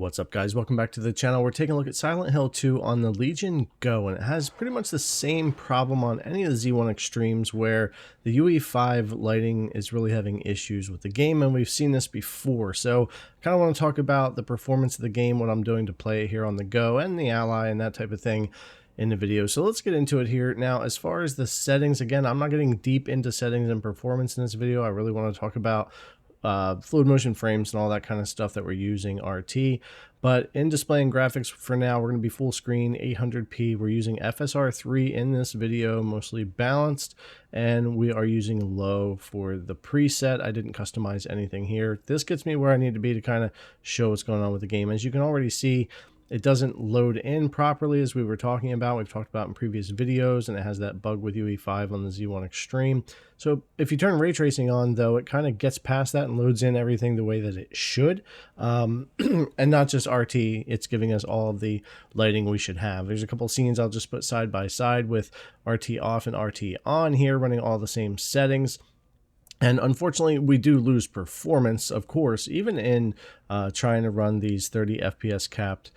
What's up, guys? Welcome back to the channel. We're taking a look at Silent Hill 2 on the Legion Go, and it has pretty much the same problem on any of the Z1 Extremes where the UE5 lighting is really having issues with the game, and we've seen this before. So I kind of want to talk about the performance of the game, what I'm doing to play it here on the Go, and the Ally, and that type of thing in the video. So let's get into it here. Now, as far as the settings, again, I'm not getting deep into settings and performance in this video. I really want to talk about fluid motion frames and all that kind of stuff that we're using RT. But in display and graphics for now, we're going to be full screen 800p. We're using FSR3 in this video, mostly balanced, and we are using low for the preset. I didn't customize anything here. This gets me where I need to be to kind of show what's going on with the game. As you can already see, it doesn't load in properly, as we were talking about. We've talked about in previous videos, and it has that bug with UE5 on the Z1 Extreme. So if you turn ray tracing on, though, it kind of gets past that and loads in everything the way that it should. And not just RT, it's giving us all of the lighting we should have. There's a couple scenes I'll just put side by side with RT off and RT on here, running all the same settings. And unfortunately, we do lose performance, of course, even in trying to run these 30 FPS capped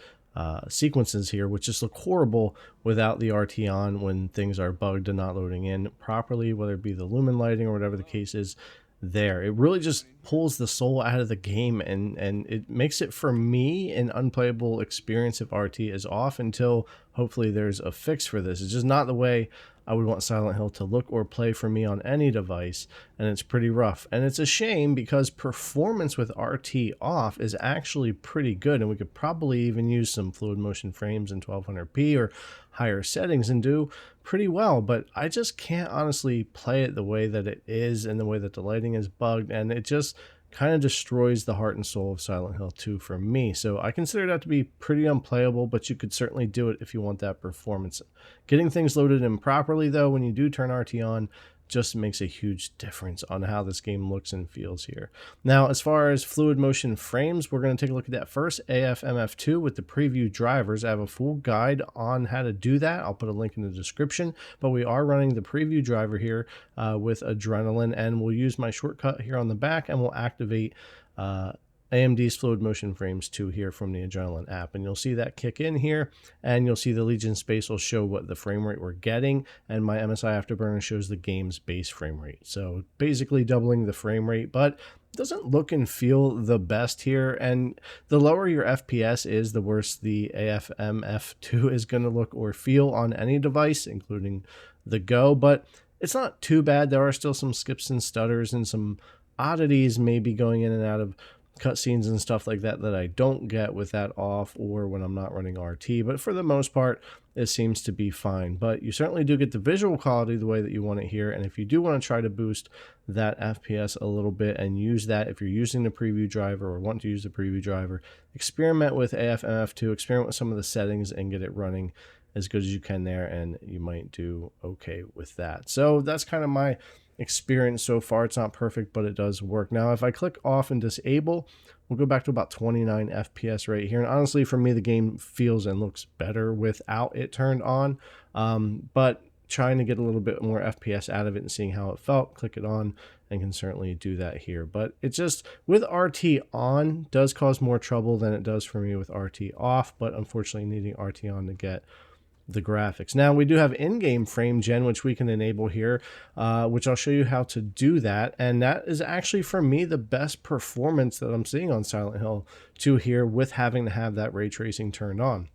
sequences here, which just look horrible without the RT on when things are bugged and not loading in properly, whether it be the lumen lighting or whatever the case is there. It really just pulls the soul out of the game, and it makes it, for me, an unplayable experience if RT is off until hopefully there's a fix for this. It's just not the way I would want Silent Hill to look or play for me on any device, and it's pretty rough. And it's a shame because performance with RT off is actually pretty good, and we could probably even use some fluid motion frames in 1200p or higher settings and do pretty well, but I just can't honestly play it the way that it is and the way that the lighting is bugged, and it just kind of destroys the heart and soul of Silent Hill 2 for me. So I consider that to be pretty unplayable, but you could certainly do it if you want that performance. Getting things loaded in properly, though, when you do turn RT on, just makes a huge difference on how this game looks and feels here. Now, as far as fluid motion frames, we're going to take a look at that first, AFMF2 with the preview drivers. I have a full guide on how to do that. I'll put a link in the description, but we are running the preview driver here with Adrenaline, and we'll use my shortcut here on the back, and we'll activate AMD's Fluid Motion Frames 2 here from the Adrenaline app. And you'll see that kick in here, and you'll see the Legion Space will show what the frame rate we're getting, and my MSI Afterburner shows the game's base frame rate. So basically doubling the frame rate, but it doesn't look and feel the best here. And the lower your FPS is, the worse the AFMF2 is going to look or feel on any device, including the Go. But it's not too bad. There are still some skips and stutters and some oddities maybe going in and out of cutscenes and stuff like that that I don't get with that off or when I'm not running RT, but for the most part it seems to be fine. But you certainly do get the visual quality the way that you want it here, and if you do want to try to boost that FPS a little bit and use that, if you're using the preview driver or want to use the preview driver, experiment with AFMF2, experiment with some of the settings and get it running as good as you can there, and you might do okay with that. So that's kind of my experience so far. It's not perfect, but it does work. Now, if I click off and disable, we'll go back to about 29 FPS right here. And honestly, for me, the game feels and looks better without it turned on. But trying to get a little bit more FPS out of it and seeing how it felt, click it on and can certainly do that here. But it just, with RT on, does cause more trouble than it does for me with RT off, but unfortunately needing RT on to get the graphics. Now, we do have in-game frame gen, which we can enable here, which I'll show you how to do that. And that is actually, for me, the best performance that I'm seeing on Silent Hill 2 here with having to have that ray tracing turned on.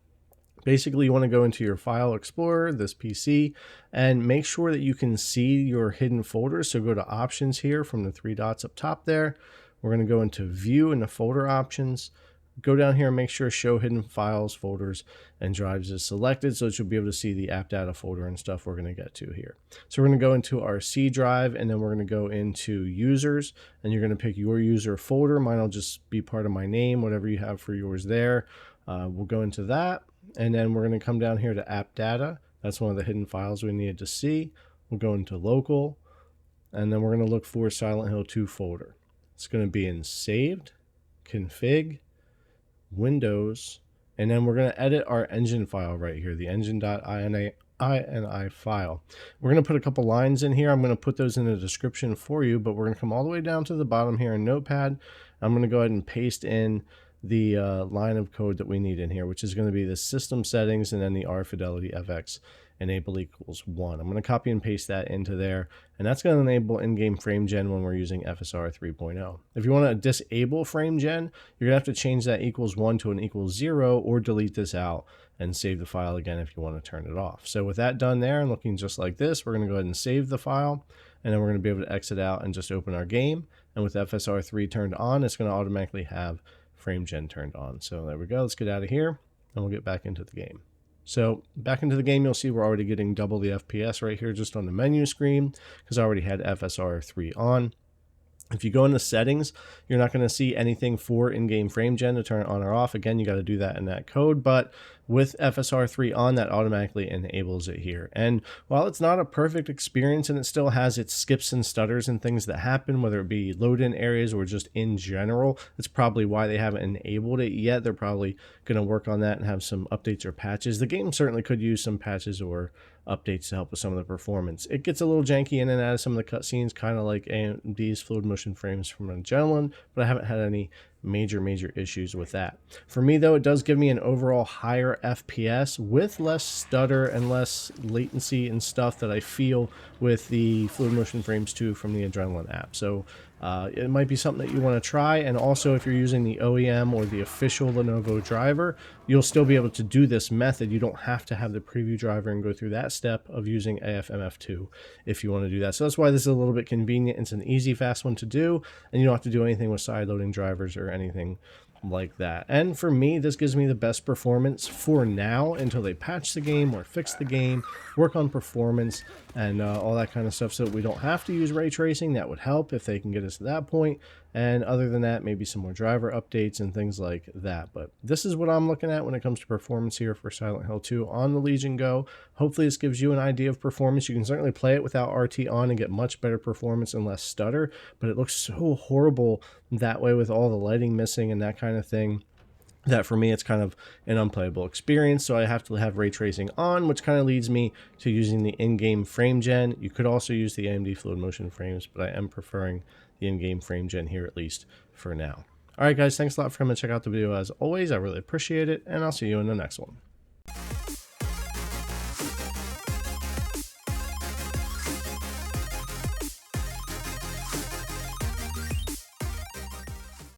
Basically, you want to go into your file explorer, this PC, and make sure that you can see your hidden folders. So go to options here from the three dots up top there. We're going to go into view in the folder options. Go down here and make sure show hidden files, folders, and drives is selected, so that you'll be able to see the app data folder and stuff we're going to get to here. So we're going to go into our C drive, and then we're going to go into users, and you're going to pick your user folder. Mine will just be part of my name, whatever you have for yours there. We'll go into that, and then we're going to come down here to app data. That's one of the hidden files we needed to see. We'll go into local, and then we're going to look for Silent Hill 2 folder. It's going to be in saved, config, Windows, and then we're going to edit our engine file right here, the engine.ini file. We're going to put a couple lines in here. I'm going to put those in the description for you, but we're going to come all the way down to the bottom here in Notepad. I'm going to go ahead and paste in the line of code that we need in here, which is going to be the system settings and then the RFidelity FX enable equals 1. I'm going to copy and paste that into there, and that's going to enable in-game frame gen when we're using FSR 3.0. If you want to disable frame gen, you're going to have to change that equals 1 to an equals 0 or delete this out and save the file again if you want to turn it off. So with that done there and looking just like this, we're going to go ahead and save the file, and then we're going to be able to exit out and just open our game. And with FSR 3 turned on, it's going to automatically have frame gen turned on. So there we go. Let's get out of here and we'll get back into the game. So back into the game, you'll see we're already getting double the FPS right here just on the menu screen because I already had FSR 3 on. If you go into settings, you're not going to see anything for in-game frame gen to turn it on or off. Again, you got to do that in that code, but with FSR 3 on, that automatically enables it here. And while it's not a perfect experience and it still has its skips and stutters and things that happen, whether it be load-in areas or just in general, that's probably why they haven't enabled it yet. They're probably going to work on that and have some updates or patches. The game certainly could use some patches or updates to help with some of the performance. It gets a little janky in and out of some of the cutscenes, kind of like AMD's fluid motion frames from Magellan, but I haven't had any major issues with that. For me though, it does give me an overall higher FPS with less stutter and less latency and stuff that I feel with the fluid motion frames 2 from the Adrenaline app. So it might be something that you want to try, and also if you're using the OEM or the official Lenovo driver, you'll still be able to do this method. You don't have to have the preview driver and go through that step of using AFMF2 if you want to do that. So that's why this is a little bit convenient. It's an easy, fast one to do, and you don't have to do anything with side loading drivers or anything like that. And for me, this gives me the best performance for now until they patch the game or fix the game, work on performance and all that kind of stuff, so that we don't have to use ray tracing. That would help if they can get us to that point. And other than that, maybe some more driver updates and things like that. But this is what I'm looking at when it comes to performance here for Silent Hill 2 on the Legion Go. Hopefully this gives you an idea of performance. You can certainly play it without RT on and get much better performance and less stutter, but it looks so horrible that way with all the lighting missing and that kind of thing, that for me it's kind of an unplayable experience. So I have to have ray tracing on, which kind of leads me to using the in-game frame gen. You could also use the AMD fluid motion frames, but I am preferring the in-game frame gen here, at least for now. All right guys, thanks a lot for coming to check out the video as always. I really appreciate it, and I'll see you in the next one.